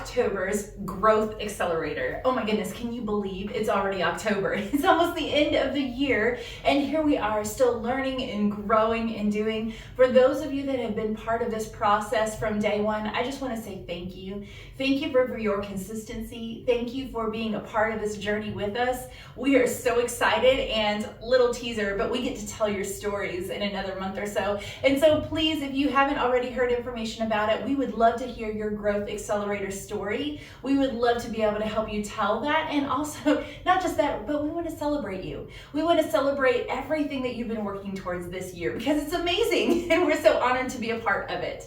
October's Growth Accelerator. Oh my goodness, can you believe it's already October? It's almost the end of the year, and here we are still learning and growing and doing. For those of you that have been part of this process from day one, I just want to say thank you. Thank you for your consistency. Thank you for being a part of this journey with us. We are so excited, and little teaser, but we get to tell your stories in another month or so. And so please, if you haven't already heard information about it, we would love to hear your Growth Accelerator story. We would love to be able to help you tell that, and also not just that, but we want to celebrate you. We want to celebrate everything that you've been working towards this year because it's amazing and we're so honored to be a part of it.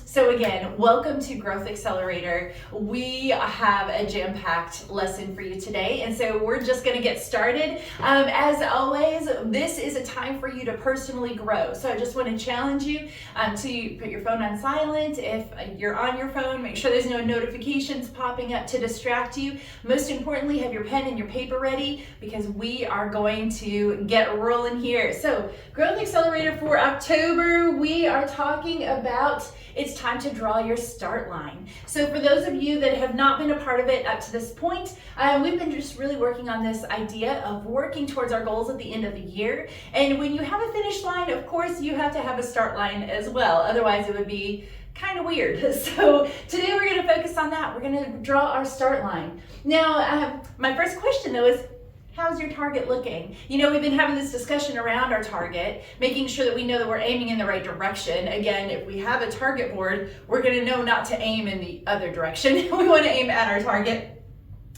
So again, welcome to Growth Accelerator. We have a jam-packed lesson for you today, and so we're just going to get started. As always, this is a time for you to personally grow. So I just want to challenge you to put your phone on silent. If you're on your phone, make sure there's no notifications popping up to distract you. Most importantly, have your pen and your paper ready because we are going to get rolling here. So Growth Accelerator for October, we are talking about it's time to draw your start line. So for those of you that have not been a part of it up to this point, we've been just really working on this idea of working towards our goals at the end of the year. And when you have a finish line, of course, you have to have a start line as well. Otherwise, it would be kind of weird. So today we're going to focus on that. We're going to draw our start line. Now, my first question though is, how's your target looking? You know, we've been having this discussion around our target, making sure that we know that we're aiming in the right direction. Again, if we have a target board, we're going to know not to aim in the other direction. We want to aim at our target.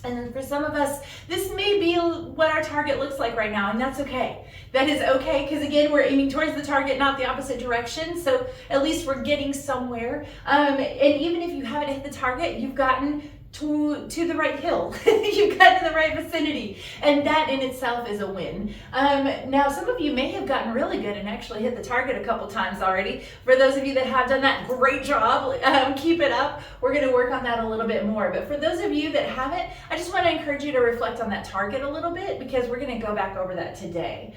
And then for some of us, this may be what our target looks like right now, and that's okay. That is okay, because again, we're aiming towards the target, not the opposite direction, so at least we're getting somewhere. And even if you haven't hit the target, you've gotten to the right hill. You've gotten in the right vicinity, and that in itself is a win. Now, some of you may have gotten really good and actually hit the target a couple times already. For those of you that have done that, great job. Keep it up. We're going to work on that a little bit more. But for those of you that haven't, I just want to encourage you to reflect on that target a little bit because we're going to go back over that today.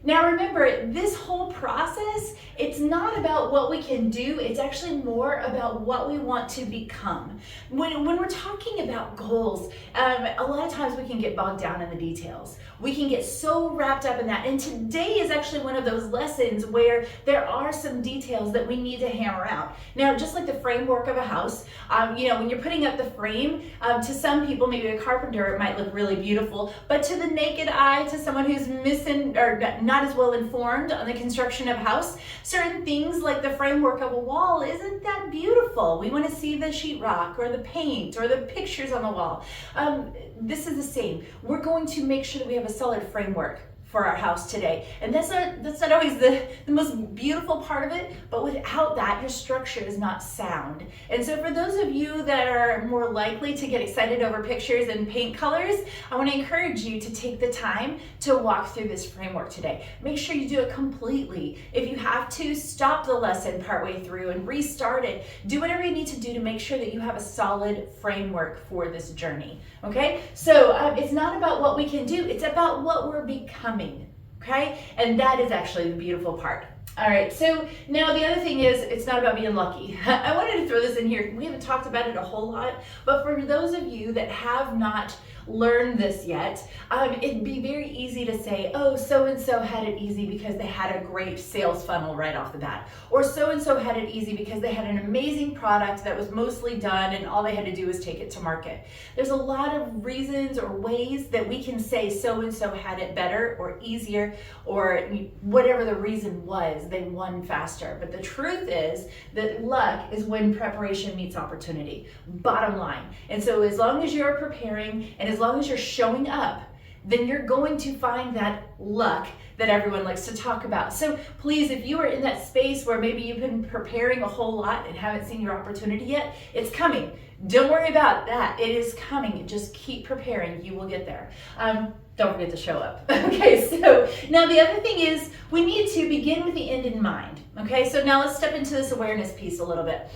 Now remember, this whole process, it's not about what we can do, it's actually more about what we want to become. When we're talking about goals, a lot of times we can get bogged down in the details. We can get so wrapped up in that. And today is actually one of those lessons where there are some details that we need to hammer out. Now, just like the framework of a house, you know, when you're putting up the frame, to some people, maybe a carpenter, it might look really beautiful, but to the naked eye, to someone who's missing or not as well informed on the construction of a house, certain things like the framework of a wall isn't that beautiful. We want to see the sheetrock or the paint or the pictures on the wall. This is the same. We're going to make sure that we have a solid framework for our house today. And that's not always the most beautiful part of it, but without that, your structure is not sound. And so for those of you that are more likely to get excited over pictures and paint colors, I want to encourage you to take the time to walk through this framework today. Make sure you do it completely. If you have to, stop the lesson partway through and restart it. Do whatever you need to do to make sure that you have a solid framework for this journey. Okay? So it's not about what we can do, it's about what we're becoming. Okay? And that is actually the beautiful part. All right, so now the other thing is, it's not about being lucky. I wanted to throw this in here. We haven't talked about it a whole lot, but for those of you that have not learned this yet, it'd be very easy to say, oh, so-and-so had it easy because they had a great sales funnel right off the bat. Or so-and-so had it easy because they had an amazing product that was mostly done and all they had to do was take it to market. There's a lot of reasons or ways that we can say so-and-so had it better or easier or whatever the reason was, they won faster. But the truth is that luck is when preparation meets opportunity, bottom line. And so as long as you're preparing and as long as you're showing up, then you're going to find that luck that everyone likes to talk about. So please, if you are in that space where maybe you've been preparing a whole lot and haven't seen your opportunity yet, it's coming. Don't worry about that. It is coming. Just keep preparing. You will get there. Don't forget to show up. Okay, so now the other thing is we need to begin with the end in mind. Okay, so now let's step into this awareness piece a little bit.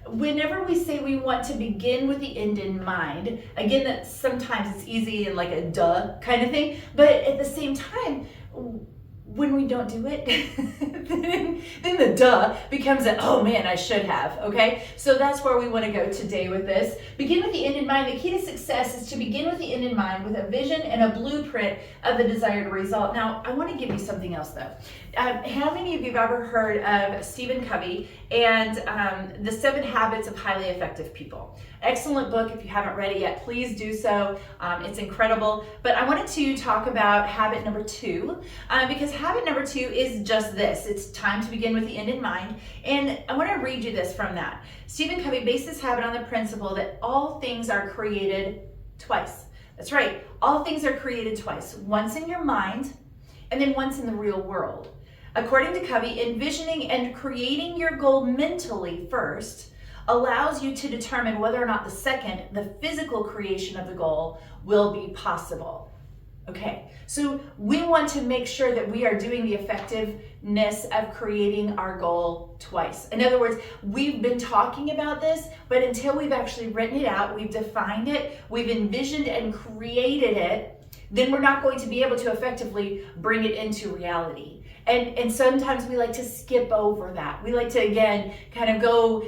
Whenever we say we want to begin with the end in mind, again, that sometimes it's easy and like a duh kind of thing, but at the same time, when we don't do it, then the duh becomes a, oh man, I should have, okay? So that's where we want to go today with this. Begin with the end in mind. The key to success is to begin with the end in mind with a vision and a blueprint of the desired result. Now, I want to give you something else though. How many of you have ever heard of Stephen Covey and the 7 Habits of Highly Effective People? Excellent book. If you haven't read it yet, please do so. It's incredible. But I wanted to talk about habit number 2 because habit number 2 is just this. It's time to begin with the end in mind. And I want to read you this from that. Stephen Covey based this habit on the principle that all things are created twice. That's right. All things are created twice. Once in your mind and then once in the real world. According to Covey, envisioning and creating your goal mentally first allows you to determine whether or not the second, the physical creation of the goal, will be possible. Okay, so we want to make sure that we are doing the effectiveness of creating our goal twice. In other words, we've been talking about this, but until we've actually written it out, we've defined it, we've envisioned and created it, then we're not going to be able to effectively bring it into reality. And sometimes we like to skip over that. We like to, again, kind of go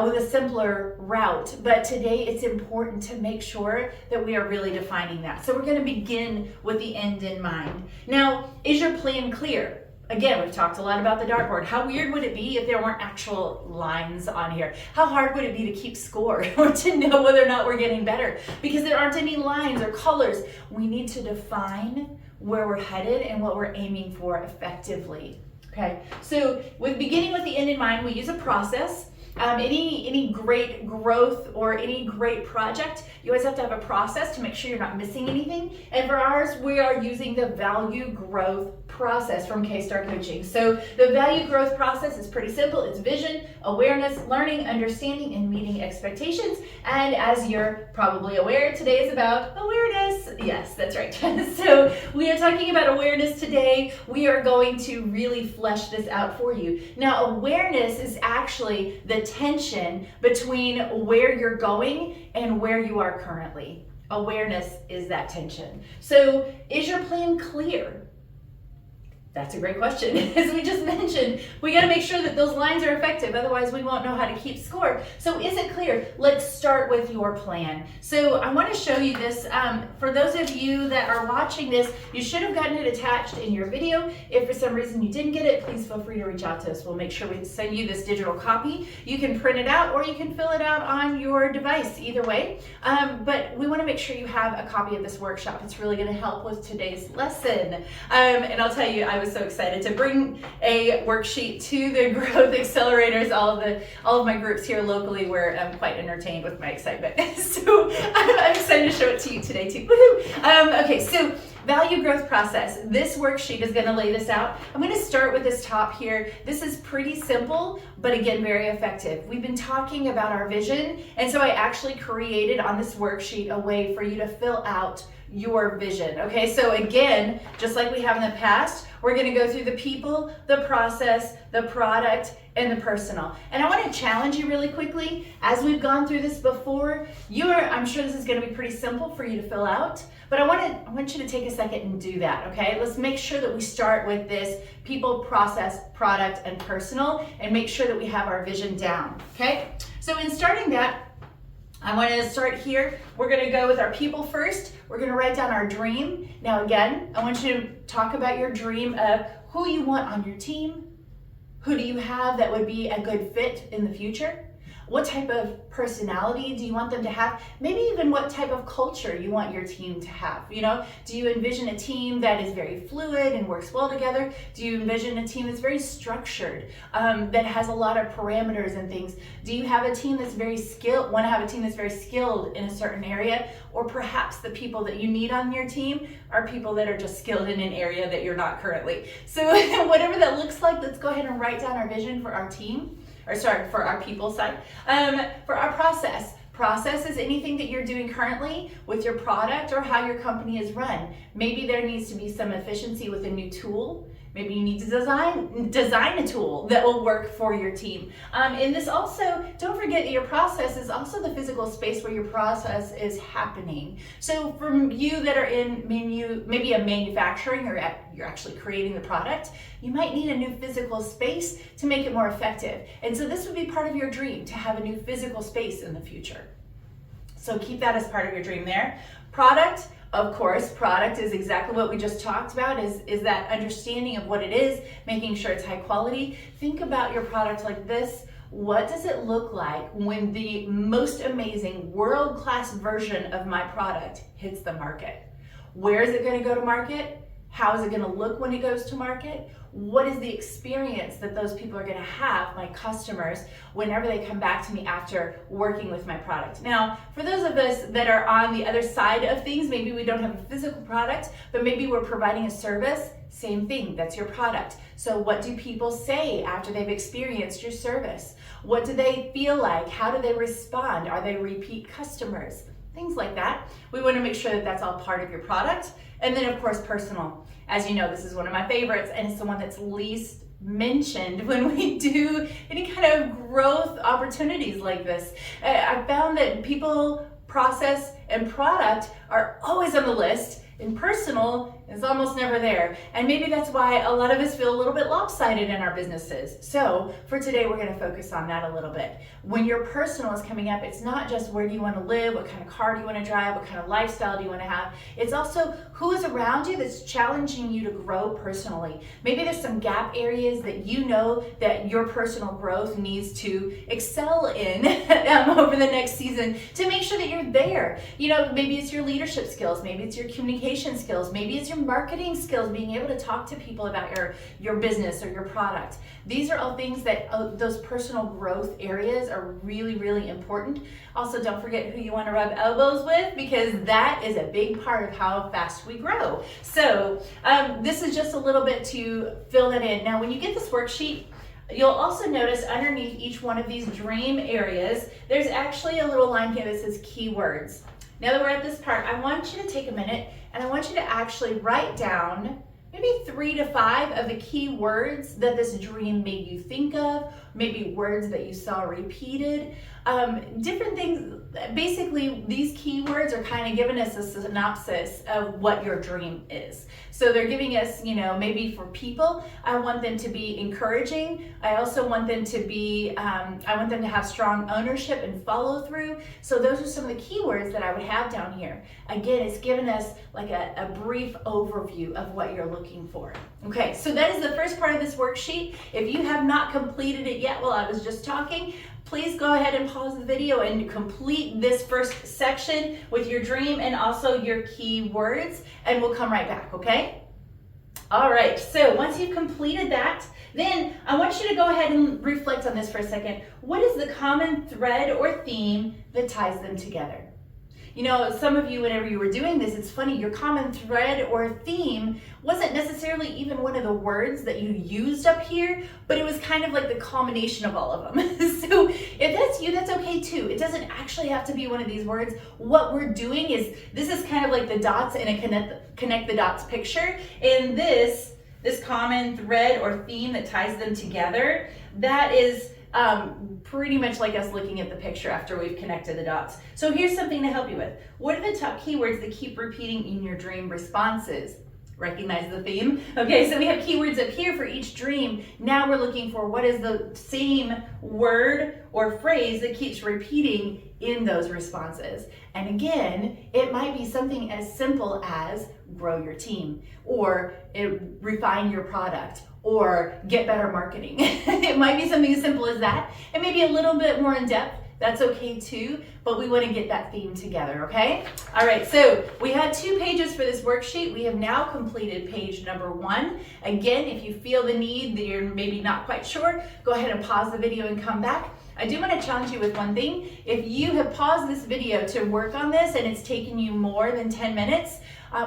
with a simpler route. But today it's important to make sure that we are really defining that. So we're going to begin with the end in mind. Now, is your plan clear? Again, we've talked a lot about the dartboard. How weird would it be if there weren't actual lines on here? How hard would it be to keep score or to know whether or not we're getting better? Because there aren't any lines or colors. We need to define where we're headed and what we're aiming for effectively. Okay, so with beginning with the end in mind, we use a process. Any great growth or any great project, you always have to have a process to make sure you're not missing anything. And for ours, we are using the value growth process from Starr Coaching. So the value growth process is pretty simple. It's vision, awareness, learning, understanding, and meeting expectations. And as you're probably aware, today is about awareness. Yes, that's right. So we are talking about awareness today. We are going to really flesh this out for you. Now, awareness is actually the tension between where you're going and where you are currently. Awareness is that tension. So is your plan clear? That's a great question. As we just mentioned, we got to make sure that those lines are effective. Otherwise, we won't know how to keep score. So is it clear? Let's start with your plan. So I want to show you this. For those of you that are watching this, you should have gotten it attached in your video. If for some reason you didn't get it, please feel free to reach out to us. We'll make sure we send you this digital copy. You can print it out or you can fill it out on your device, either way. But we want to make sure you have a copy of this workshop. It's really going to help with today's lesson. And I'll tell you, I was so excited to bring a worksheet to the growth accelerators. All of my groups here locally were quite entertained with my excitement. So I'm excited to show it to you today too. Woohoo! Okay, so value growth process. This worksheet is going to lay this out. I'm going to start with this top here. This is pretty simple, but again, very effective. We've been talking about our vision, and so I actually created on this worksheet a way for you to fill out your vision. Okay, so again, just like we have in the past, we're going to go through the people, the process, the product, and the personal. And I want to challenge you really quickly. As we've gone through this before, I'm sure this is going to be pretty simple for you to fill out, but I want you to take a second and do that, okay? Let's make sure that we start with this people, process, product, and personal, and make sure that we have our vision down, okay? So in starting that, I want to start here. We're going to go with our people first. We're going to write down our dream. Now again, I want you to talk about your dream of who you want on your team. Who do you have that would be a good fit in the future? What type of personality do you want them to have? Maybe even what type of culture you want your team to have. You know, do you envision a team that is very fluid and works well together? Do you envision a team that's very structured, that has a lot of parameters and things? Do you have a team that's very skilled, want to have a team that's very skilled in a certain area? Or perhaps the people that you need on your team are people that are just skilled in an area that you're not currently. So whatever that looks like, let's go ahead and write down our vision for our team. For our people side. For our process. Process is anything that you're doing currently with your product or how your company is run. Maybe there needs to be some efficiency with a new tool. Maybe you need to design a tool that will work for your team. And this also, don't forget that your process is also the physical space where your process is happening. So for you that are in maybe a manufacturing, or you're actually creating the product, you might need a new physical space to make it more effective. And so this would be part of your dream, to have a new physical space in the future. So keep that as part of your dream there. Product, of course, product is exactly what we just talked about, is that understanding of what it is, making sure it's high quality. Think about your product like this. What does it look like when the most amazing world-class version of my product hits the market? Where is it going to go to market? How is it going to look when it goes to market? What is the experience that those people are going to have, my customers, whenever they come back to me after working with my product? Now, for those of us that are on the other side of things, maybe we don't have a physical product, but maybe we're providing a service. Same thing, that's your product. So what do people say after they've experienced your service? What do they feel like? How do they respond? Are they repeat customers? Things like that. We want to make sure that that's all part of your product. And then of course, personal. As you know, this is one of my favorites, and it's the one that's least mentioned when we do any kind of growth opportunities like this. I found that people, process, and product are always on the list, and personal is almost never there. And maybe that's why a lot of us feel a little bit lopsided in our businesses. So for today, we're going to focus on that a little bit. When your personal is coming up, it's not just where do you want to live, what kind of car do you want to drive, what kind of lifestyle do you want to have. It's also who is around you that's challenging you to grow personally. Maybe there's some gap areas that you know that your personal growth needs to excel in over the next season to make sure that you're there. You know, maybe it's your leadership skills, maybe it's your communication skills, maybe it's your marketing skills, being able to talk to people about your business or your product. These are all things that those personal growth areas are really, really important. Also, don't forget who you want to rub elbows with, because that is a big part of how fast we grow. So this is just a little bit to fill that in. Now, when you get this worksheet, you'll also notice underneath each one of these dream areas, there's actually a little line here that says keywords. Now that we're at this part, I want you to take a minute and I want you to actually write down maybe 3 to 5 of the key words that this dream made you think of, maybe words that you saw repeated, different things. Basically, these keywords are kind of giving us a synopsis of what your dream is. So they're giving us, you know, maybe for people, I want them to be encouraging. I also want them to be, I want them to have strong ownership and follow through. So those are some of the keywords that I would have down here. Again, it's given us like a brief overview of what you're looking for. Okay, so that is the first part of this worksheet. If you have not completed it yet while I was just talking, please go ahead and pause the video and complete this first section with your dream and also your key words, and we'll come right back, okay? All right, so once you've completed that, then I want you to go ahead and reflect on this for a second. What is the common thread or theme that ties them together? You know, some of you, whenever you were doing this, it's funny, your common thread or theme wasn't necessarily even one of the words that you used up here, but it was kind of like the combination of all of them. So if that's you, that's okay too. It doesn't actually have to be one of these words. What we're doing is, this is kind of like the dots in a connect the dots picture. And this common thread or theme that ties them together, that is pretty much like us looking at the picture after we've connected the dots. So here's something to help you with. What are the top keywords that keep repeating in your dream responses? Recognize the theme? Okay, so we have keywords up here for each dream. Now we're looking for what is the same word or phrase that keeps repeating in those responses. And again, it might be something as simple as grow your team, or refine your product, or get better marketing. It might be something as simple as that, and maybe a little bit more in depth. That's okay too, but we want to get that theme together, okay? All right, so we had 2 pages for this worksheet. We have now completed page number 1. Again, if you feel the need that you're maybe not quite sure, go ahead and pause the video and come back. I do want to challenge you with one thing. If you have paused this video to work on this and it's taken you more than 10 minutes,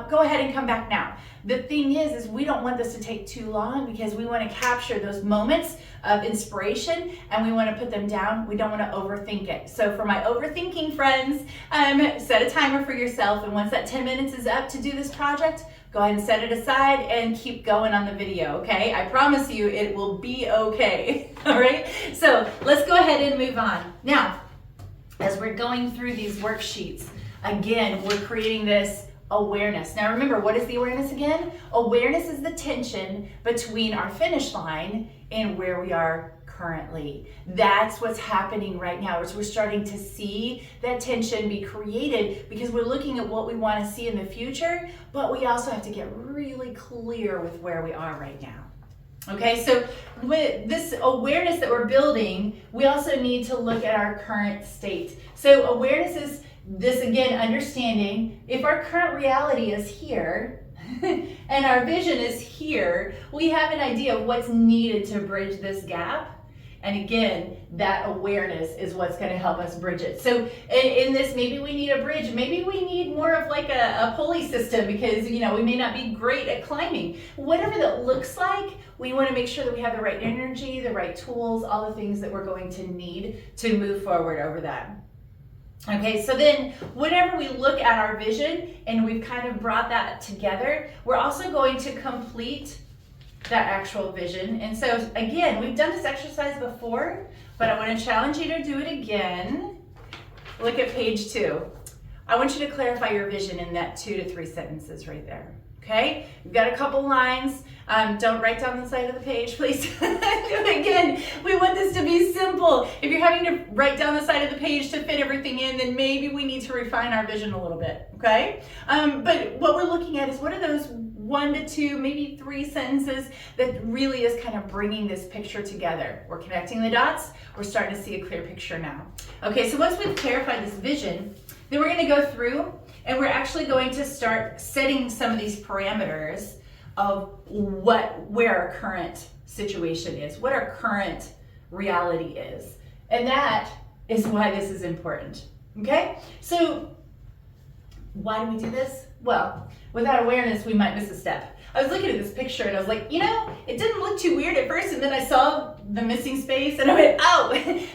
go ahead and come back now. The thing is we don't want this to take too long, because we want to capture those moments of inspiration and we want to put them down. We don't want to overthink it. So for my overthinking friends, set a timer for yourself, and once that 10 minutes is up to do this project, go ahead and set it aside and keep going on the video, okay? I promise you it will be okay, all right? So let's go ahead and move on. Now, as we're going through these worksheets, again, we're creating this awareness. Now remember, what is the awareness again? Awareness is the tension between our finish line and where we are currently. That's what's happening right now, is we're starting to see that tension be created because we're looking at what we want to see in the future, but we also have to get really clear with where we are right now. Okay, so with this awareness that we're building, we also need to look at our current state. So awareness is this, again, understanding if our current reality is here and our vision is here, we have an idea of what's needed to bridge this gap. And again, that awareness is what's going to help us bridge it. So in this, maybe we need a bridge. Maybe we need more of like a pulley system because, you know, we may not be great at climbing. Whatever that looks like, we want to make sure that we have the right energy, the right tools, all the things that we're going to need to move forward over that. Okay, so then whenever we look at our vision and we've kind of brought that together, we're also going to complete that actual vision. And so again, we've done this exercise before, but I want to challenge you to do it again. Look at page 2. I want you to clarify your vision in that 2 to 3 sentences right there. Okay, we've got a couple lines. Don't write down the side of the page, please. Again, we want this to be simple. If you're having to write down the side of the page to fit everything in, then maybe we need to refine our vision a little bit, okay? But what we're looking at is what are those 1 to 2, maybe 3 sentences that really is kind of bringing this picture together. We're connecting the dots. We're starting to see a clear picture now. Okay, so once we've clarified this vision, then we're going to go through and we're actually going to start setting some of these parameters of where our current situation is, what our current reality is. And that is why this is important. Okay? So why do we do this? Well, without awareness, we might miss a step. I was looking at this picture and I was like, you know, it didn't look too weird at first, and then I saw the missing space and I went, oh!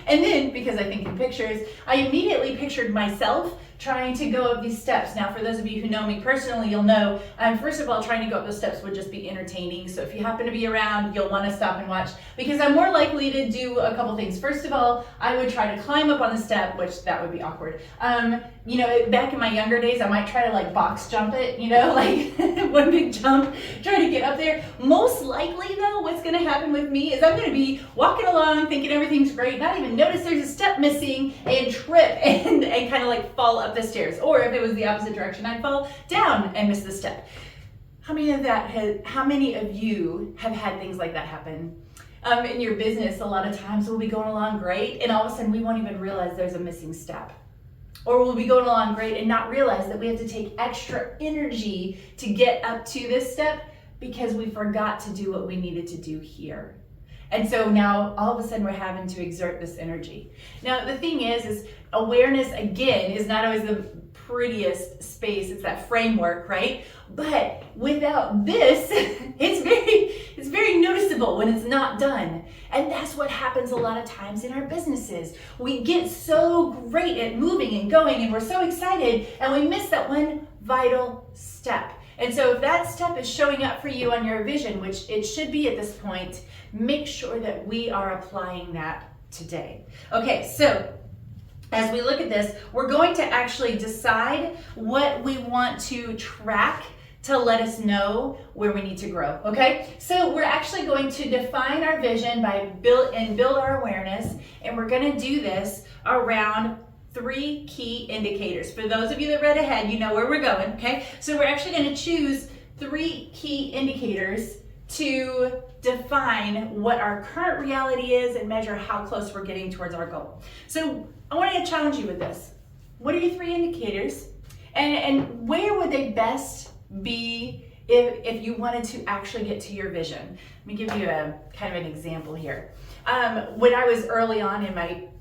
And then, because I think in pictures, I immediately pictured myself trying to go up these steps. Now, for those of you who know me personally, you'll know, first of all, trying to go up those steps would just be entertaining. So if you happen to be around, you'll want to stop and watch, because I'm more likely to do a couple things. First of all, I would try to climb up on the step, which that would be awkward. You know, back in my younger days, I might try to like box jump it, you know, like one big jump, try to get up there. Most likely though, what's going to happen with me is I'm going to be walking along thinking everything's great, not even notice there's a step missing, and trip and kind of like fall up the stairs. Or if it was the opposite direction, I'd fall down and miss the step. How many of you have had things like that happen? In your business, a lot of times we'll be going along great and all of a sudden we won't even realize there's a missing step. Or we'll be going along great and not realize that we have to take extra energy to get up to this step because we forgot to do what we needed to do here. And so now all of a sudden we're having to exert this energy. Now the thing is awareness, again, is not always the prettiest space. It's that framework, right? But without this, it's very noticeable when it's not done. And that's what happens a lot of times in our businesses. We get so great at moving and going and we're so excited and we miss that one vital step. And so if that step is showing up for you on your vision, which it should be at this point, make sure that we are applying that today. Okay, so as we look at this, we're going to actually decide what we want to track to let us know where we need to grow, okay? So we're actually going to define our vision by build our awareness, and we're gonna do this around 3 key indicators. For those of you that read ahead, you know where we're going, okay? So we're actually gonna choose 3 key indicators to define what our current reality is and measure how close we're getting towards our goal. So I want to challenge you with this. What are your 3 indicators? And where would they best be if you wanted to actually get to your vision? Let me give you a kind of an example here. When I was early on in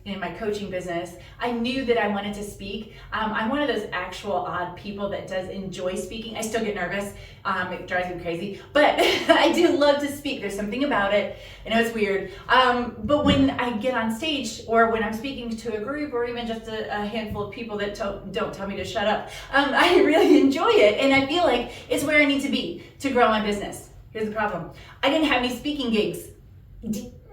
in my coaching business, I knew that I wanted to speak. I'm one of those actual odd people that does enjoy speaking. I still get nervous. It drives me crazy, but I do love to speak. There's something about it. I know it's weird. But when I get on stage or when I'm speaking to a group or even just a handful of people that don't tell me to shut up, I really enjoy it. And I feel like it's where I need to be to grow my business. Here's the problem. I didn't have any speaking gigs.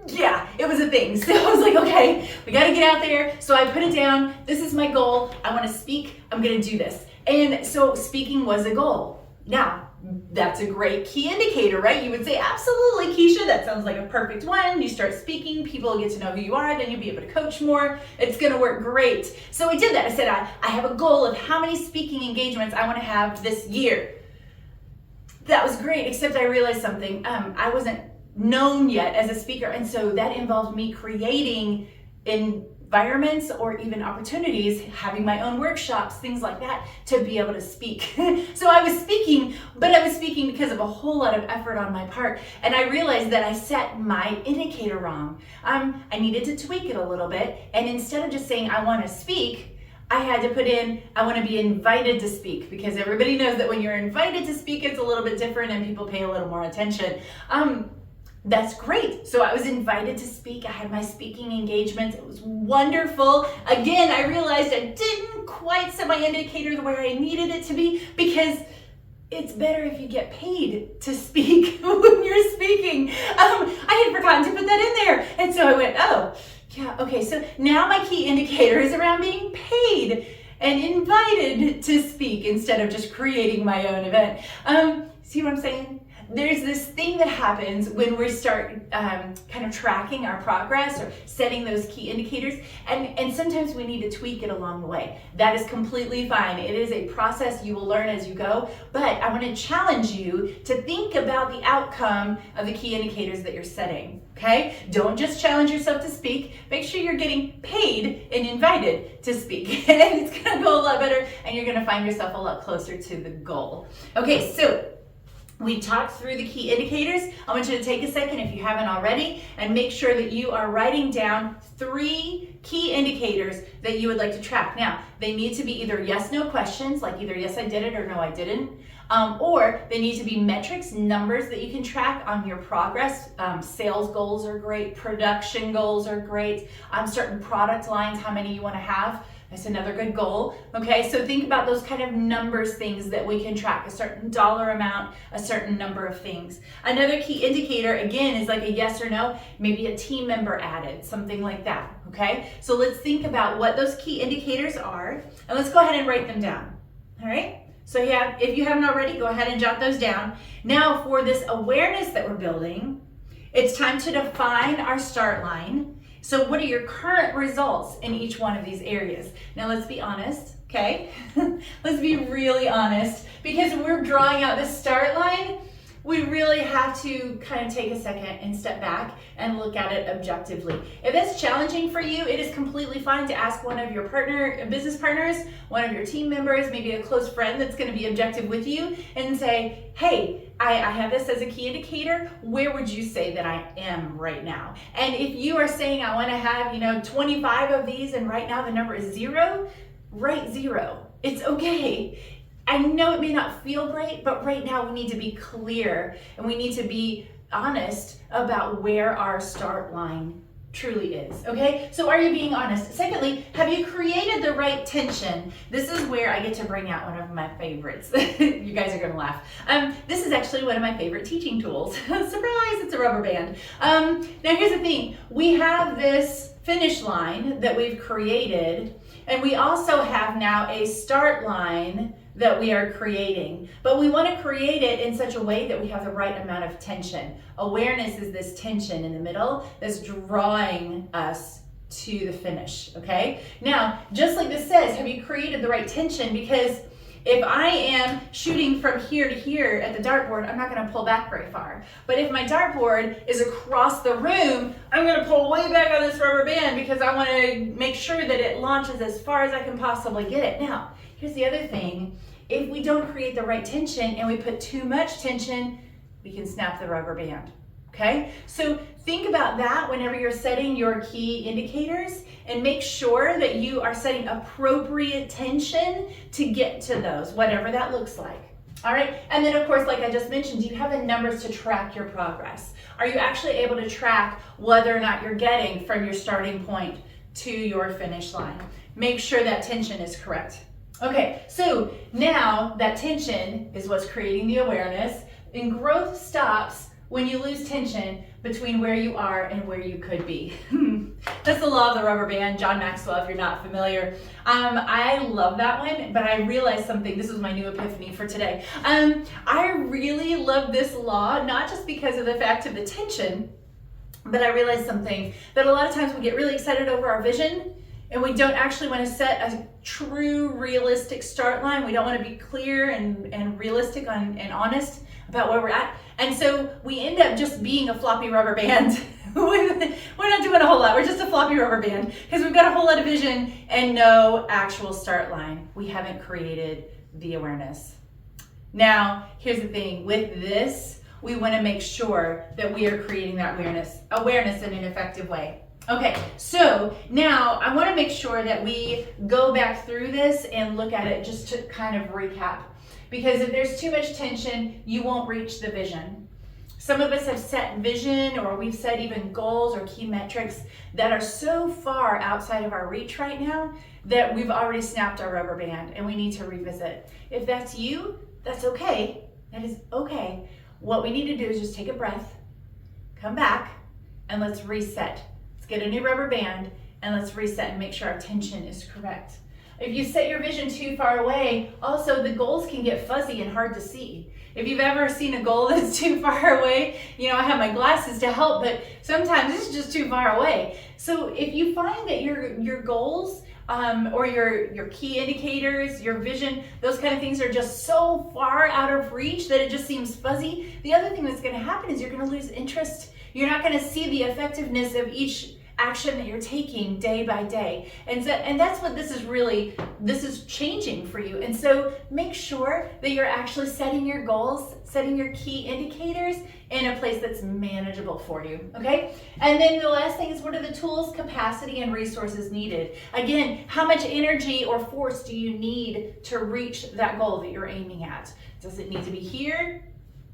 Yeah, it was a thing. So I was like, okay, we got to get out there. So I put it down. This is my goal. I want to speak. I'm going to do this. And so speaking was a goal. Now, that's a great key indicator, right? You would say, absolutely, Keisha, that sounds like a perfect one. You start speaking, people get to know who you are, then you'll be able to coach more. It's going to work great. So I did that. I said, I have a goal of how many speaking engagements I want to have this year. That was great, except I realized something. I wasn't known yet as a speaker, and so that involved me creating environments or even opportunities, having my own workshops, things like that, to be able to speak. So I was speaking, but I was speaking because of a whole lot of effort on my part, and I realized that I set my indicator wrong. I needed to tweak it a little bit, and instead of just saying I want to speak, I had to put in, I want to be invited to speak, because everybody knows that when you're invited to speak, it's a little bit different and people pay a little more attention. That's great. So I was invited to speak. I had my speaking engagements. It was wonderful. Again, I realized I didn't quite set my indicator the way I needed it to be, because it's better if you get paid to speak when you're speaking. I had forgotten to put that in there. And so I went, oh, yeah, okay. So now my key indicator is around being paid and invited to speak instead of just creating my own event. See what I'm saying? There's this thing that happens when we start kind of tracking our progress or setting those key indicators, and sometimes we need to tweak it along the way. That is completely fine. It is a process you will learn as you go, but I want to challenge you to think about the outcome of the key indicators that you're setting, okay? Don't just challenge yourself to speak. Make sure you're getting paid and invited to speak, and it's going to go a lot better, and you're going to find yourself a lot closer to the goal. Okay, so we talked through the key indicators. I want you to take a second, if you haven't already, and make sure that you are writing down 3 key indicators that you would like to track. Now, they need to be either yes/no questions, like either yes, I did it, or no, I didn't. Or they need to be metrics, numbers that you can track on your progress. Sales goals are great. Production goals are great. Certain product lines, how many you want to have. That's another good goal. Okay, so think about those kind of numbers, things that we can track, a certain dollar amount, a certain number of things. Another key indicator, again, is like a yes or no, maybe a team member added, something like that. Okay, so let's think about what those key indicators are, and let's go ahead and write them down. All right, so yeah, if you haven't already, go ahead and jot those down. Now, for this awareness that we're building, it's time to define our start line. So what are your current results in each one of these areas? Now let's be honest, okay? Let's be really honest, because when we're drawing out this start line, we really have to kind of take a second and step back and look at it objectively. If that's challenging for you, it is completely fine to ask one of your business partners, one of your team members, maybe a close friend that's going to be objective with you, and say, hey, I have this as a key indicator. Where would you say that I am right now? And if you are saying I want to have, 25 of these, and right now the number is 0, write 0. It's okay. I know it may not feel great, but right now we need to be clear and we need to be honest about where our start line truly is, okay? So are you being honest? Secondly, have you created the right tension? This is where I get to bring out one of my favorites. You guys are gonna laugh. This is actually one of my favorite teaching tools. Surprise, it's a rubber band. Now here's the thing. We have this finish line that we've created, and we also have now a start line that we are creating, but we want to create it in such a way that we have the right amount of tension. Awareness is this tension in the middle that's drawing us to the finish, okay? Now, just like this says, have you created the right tension? Because if I am shooting from here to here at the dartboard, I'm not going to pull back very far. But if my dartboard is across the room, I'm going to pull way back on this rubber band because I want to make sure that it launches as far as I can possibly get it. Now, here's the other thing. If we don't create the right tension and we put too much tension, we can snap the rubber band. okay? So think about that whenever you're setting your key indicators, and make sure that you are setting appropriate tension to get to those, whatever that looks like. All right, and then of course, like I just mentioned, do you have the numbers to track your progress? Are you actually able to track whether or not you're getting from your starting point to your finish line? Make sure that tension is correct. Okay, so now that tension is what's creating the awareness, and growth stops when you lose tension between where you are and where you could be. That's the law of the rubber band, John Maxwell, if you're not familiar. I love that one, but I realized something. This was my new epiphany for today. I really love this law, not just because of the fact of the tension, but I realized something, that a lot of times we get really excited over our vision, and we don't actually want to set a true realistic start line. We don't want to be clear and realistic and honest about where we're at. And so we end up just being a floppy rubber band. We're not doing a whole lot. We're just a floppy rubber band because we've got a whole lot of vision and no actual start line. We haven't created the awareness. Now, here's the thing. With this, we want to make sure that we are creating that awareness in an effective way. Okay, so now I want to make sure that we go back through this and look at it just to kind of recap. Because if there's too much tension, you won't reach the vision. Some of us have set vision, or we've set even goals or key metrics that are so far outside of our reach right now that we've already snapped our rubber band and we need to revisit. If that's you, that's okay. That is okay. What we need to do is just take a breath, come back, and let's reset. Get a new rubber band and let's reset and make sure our tension is correct. If you set your vision too far away, also the goals can get fuzzy and hard to see. If you've ever seen a goal that's too far away, I have my glasses to help, but sometimes it's just too far away. So if you find that your goals or your key indicators, your vision, those kind of things are just so far out of reach that it just seems fuzzy, the other thing that's going to happen is you're going to lose interest. You're not going to see the effectiveness of each action that you're taking day by day. And that's what this is changing for you. And so make sure that you're actually setting your goals, setting your key indicators in a place that's manageable for you, okay? And then the last thing is, what are the tools, capacity, and resources needed? Again, how much energy or force do you need to reach that goal that you're aiming at? Does it need to be here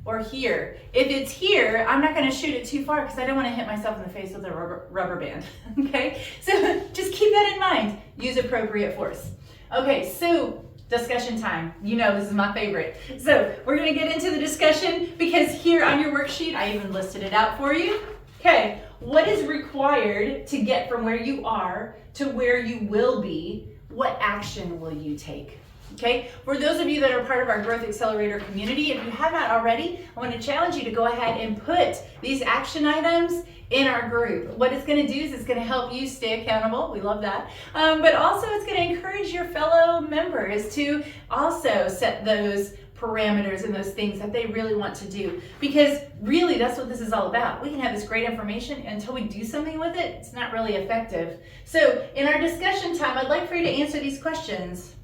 or here? If it's here, I'm not going to shoot it too far because I don't want to hit myself in the face with a rubber band, okay? So just keep that in mind. Use appropriate force. Okay, so discussion time. This is my favorite. So we're going to get into the discussion because here on your worksheet, I even listed it out for you. Okay, what is required to get from where you are to where you will be? What action will you take? Okay, for those of you that are part of our Growth Accelerator community, if you have not already, I want to challenge you to go ahead and put these action items in our group. What it's going to do is it's going to help you stay accountable. We love that. But also it's going to encourage your fellow members to also set those parameters and those things that they really want to do. Because really that's what this is all about. We can have this great information until we do something with it, it's not really effective. So in our discussion time, I'd like for you to answer these questions.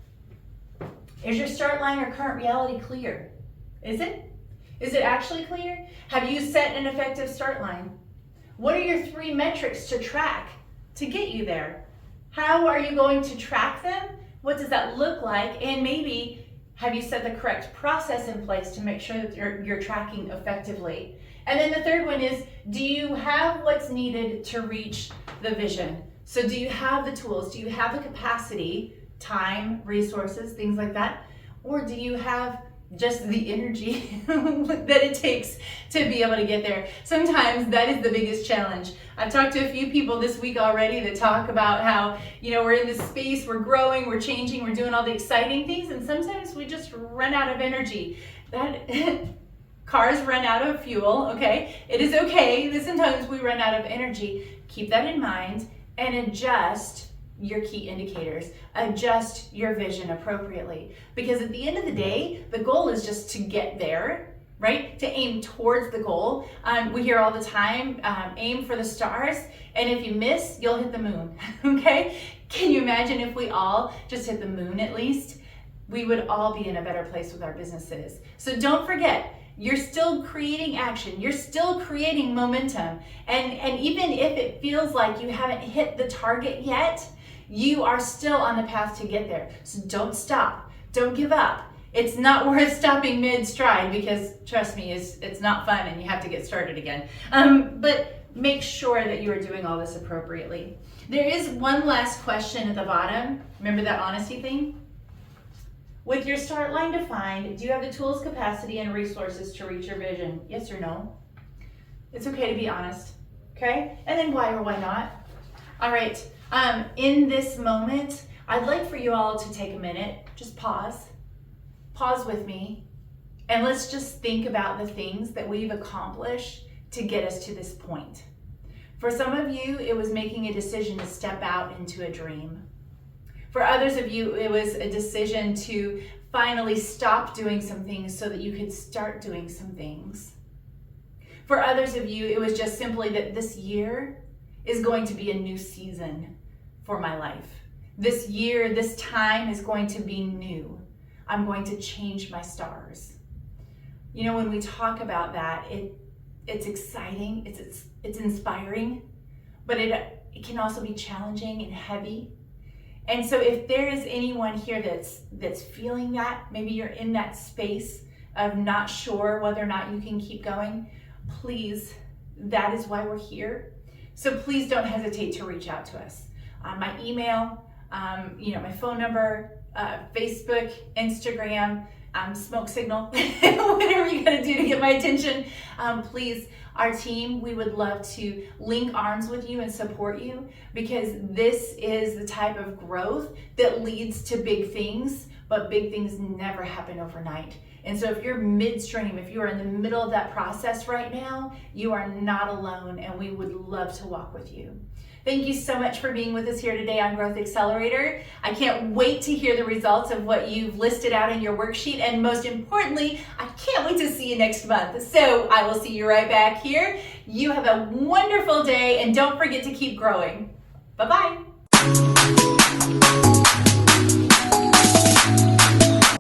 Is your start line or current reality clear? Is it? Is it actually clear? Have you set an effective start line? What are your 3 metrics to track to get you there? How are you going to track them? What does that look like? And maybe have you set the correct process in place to make sure that you're tracking effectively? And then the third one is, do you have what's needed to reach the vision? So do you have the tools? Do you have the capacity, time, resources, things like that? Or do you have just the energy that it takes to be able to get there? Sometimes that is the biggest challenge. I've talked to a few people this week already that talk about how, we're in this space, we're growing, we're changing, we're doing all the exciting things, and sometimes we just run out of energy. Cars run out of fuel, okay? It is okay that sometimes we run out of energy. Keep that in mind and adjust your key indicators, adjust your vision appropriately. Because at the end of the day, the goal is just to get there, right? To aim towards the goal. We hear all the time, aim for the stars, and if you miss, you'll hit the moon, okay? Can you imagine if we all just hit the moon at least? We would all be in a better place with our businesses. So don't forget, You're still creating action. You're still creating momentum. And even if it feels like you haven't hit the target yet, you are still on the path to get there. So don't stop. Don't give up. It's not worth stopping mid-stride because, trust me, it's not fun and you have to get started again. But make sure that you are doing all this appropriately. There is one last question at the bottom. Remember that honesty thing? With your start line defined, do you have the tools, capacity, and resources to reach your vision? Yes or no? It's okay to be honest, okay? And then why or why not? All right, in this moment, I'd like for you all to take a minute, just pause with me, and let's just think about the things that we've accomplished to get us to this point. For some of you, it was making a decision to step out into a dream. For others of you, it was a decision to finally stop doing some things so that you could start doing some things. For others of you, it was just simply that this year is going to be a new season for my life. This year, this time is going to be new. I'm going to change my stars. You know, when we talk about that, it's exciting, it's inspiring, but it can also be challenging and heavy. And so if there is anyone here that's feeling that, maybe you're in that space of not sure whether or not you can keep going, please, that is why we're here. So please don't hesitate to reach out to us. My email, my phone number, Facebook, Instagram, smoke signal, whatever you gotta do to get my attention. Please, our team, we would love to link arms with you and support you, because this is the type of growth that leads to big things, but big things never happen overnight. And so if you're midstream, if you are in the middle of that process right now, you are not alone, and we would love to walk with you. Thank you so much for being with us here today on Growth Accelerator. I can't wait to hear the results of what you've listed out in your worksheet, and most importantly, I can't wait to see you next month. So I will see you right back here. You have a wonderful day, and don't forget to keep growing. Bye-bye.